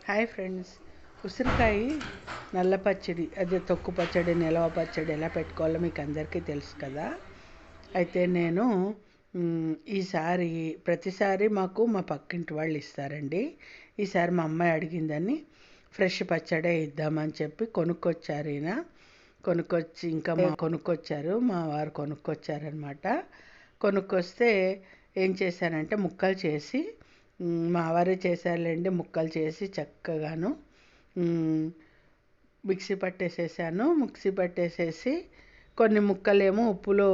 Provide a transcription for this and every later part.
Hi friends, ఉసిరికాయ నల్ల పచ్చడి, అదే తొక్కు పచ్చడి, నిలవ పచ్చడి ఎలా పెట్టుకోవాలో మీకు అందరికీ తెలుసు కదా. అయితే నేను ఈసారి ప్రతిసారి మాకు మా పక్కింటి వాళ్ళు ఇస్తారండి. ఈసారి మా అమ్మాయి అడిగిందని ఫ్రెష్ పచ్చడే ఇద్దామని చెప్పి కొనుక్కొచ్చారు. ఇంకా కొనుక్కొచ్చారు, మా వారు కొనుక్కొచ్చారనమాట. కొనుక్కొస్తే ఏం చేశానంటే ముక్కలు చేసి, మా వారే చేశారులేండి, ముక్కలు చేసి చక్కగాను మిక్సీ పట్టేసేసి కొన్ని ముక్కలేమో ఉప్పులో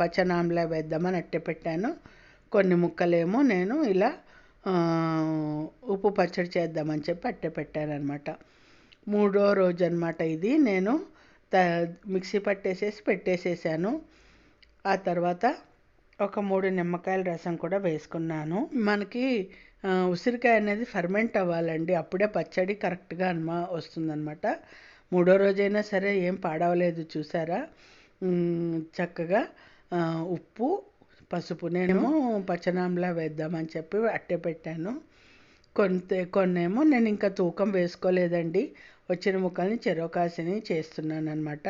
పచ్చనాంలా వేద్దామని అట్టే పెట్టాను. కొన్ని ముక్కలేమో నేను ఇలా ఉప్పు పచ్చడి చేద్దామని చెప్పి అట్టే పెట్టానమాట. మూడో రోజు అనమాట ఇది. నేను మిక్సీ పెట్టేసేసాను. ఆ తర్వాత ఒక 3 నిమ్మకాయల రసం కూడా వేసుకున్నాను. మనకి ఉసిరికాయ అనేది ఫర్మెంట్ అవ్వాలండి, అప్పుడే పచ్చడి కరెక్ట్గా వస్తుందన్నమాట. మూడో రోజైనా సరే ఏం పాడవలేదు, చూసారా. చక్కగా ఉప్పు, పసుపు నేనేమో పచ్చనాంలా వేద్దామని చెప్పి అట్టే పెట్టాను. కొన్నేమో నేను ఇంకా తూకం వేసుకోలేదండి, వచ్చిన ముక్కల్ని చెరోకాసిని చేస్తున్నాను అనమాట.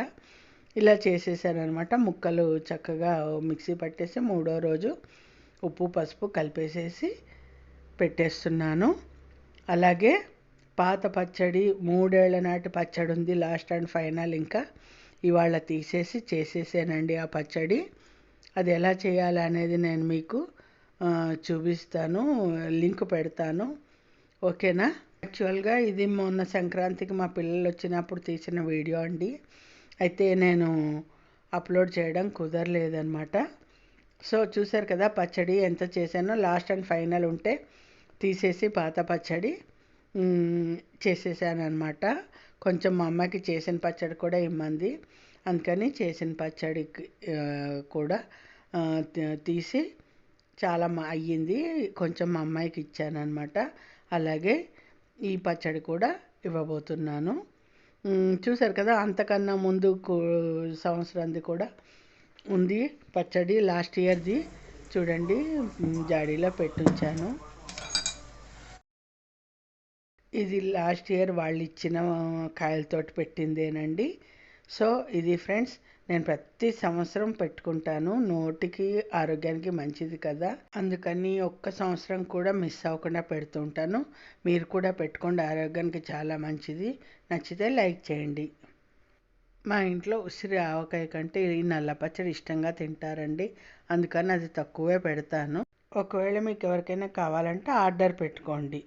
ఇలా చేసేసానమాట. ముక్కలు చక్కగా మిక్సీ పట్టేసి మూడో రోజు ఉప్పు పసుపు కలిపేసేసి పెట్టేస్తున్నాను. అలాగే పాత పచ్చడి, 3 ఏళ్ల నాటి పచ్చడి ఉంది, లాస్ట్ అండ్ ఫైనల్. ఇంకా ఇవాళ తీసేసి చేసేసానండి ఆ పచ్చడి. అది ఎలా చేయాలి అనేది నేను మీకు చూపిస్తాను, లింక్ పెడతాను, ఓకేనా. యాక్చువల్గా ఇది మొన్న సంక్రాంతికి మా పిల్లలు వచ్చినప్పుడు తీసిన వీడియో అండి. అయితే నేను అప్లోడ్ చేయడం కుదరలేదన్నమాట. సో చూసారు కదా పచ్చడి ఎంత చేశానో. లాస్ట్ అండ్ ఫైనల్ ఉంటే తీసేసి పాత పచ్చడి చేసేసాను అనమాట. కొంచెం మా అమ్మకి చేసిన పచ్చడి కూడా ఇమ్మంది, అందుకని చేసిన పచ్చడి కూడా తీసి చాలా అయ్యింది, కొంచెం మా అమ్మాయికి ఇచ్చాను అనమాట. అలాగే ఈ పచ్చడి కూడా ఇవ్వబోతున్నాను. చూసారు కదా, అంతకన్నా ముందు సంవత్సరంది కూడా ఉంది పచ్చడి, లాస్ట్ ఇయర్ది. చూడండి, జాడీలో పెట్టుంచాను. ఇది లాస్ట్ ఇయర్ వాళ్ళు ఇచ్చిన కాయలతోటి పెట్టిందేనండి. సో ఇది ఫ్రెండ్స్, నేను ప్రతి సంవత్సరం పెట్టుకుంటాను, నోటికి ఆరోగ్యానికి మంచిది కదా, అందుకని ఒక్క సంవత్సరం కూడా మిస్ అవ్వకుండా పెడుతుంటాను. మీరు కూడా పెట్టుకోండి, ఆరోగ్యానికి చాలా మంచిది. నచ్చితే లైక్ చేయండి. మా ఇంట్లో ఉసిరి ఆవకాయ కంటే ఈ నల్ల పచ్చడి ఇష్టంగా తింటారండి, అందుకని అది తక్కువే పెడతాను. ఒకవేళ మీకు ఎవరికైనా కావాలంటే ఆర్డర్ పెట్టుకోండి.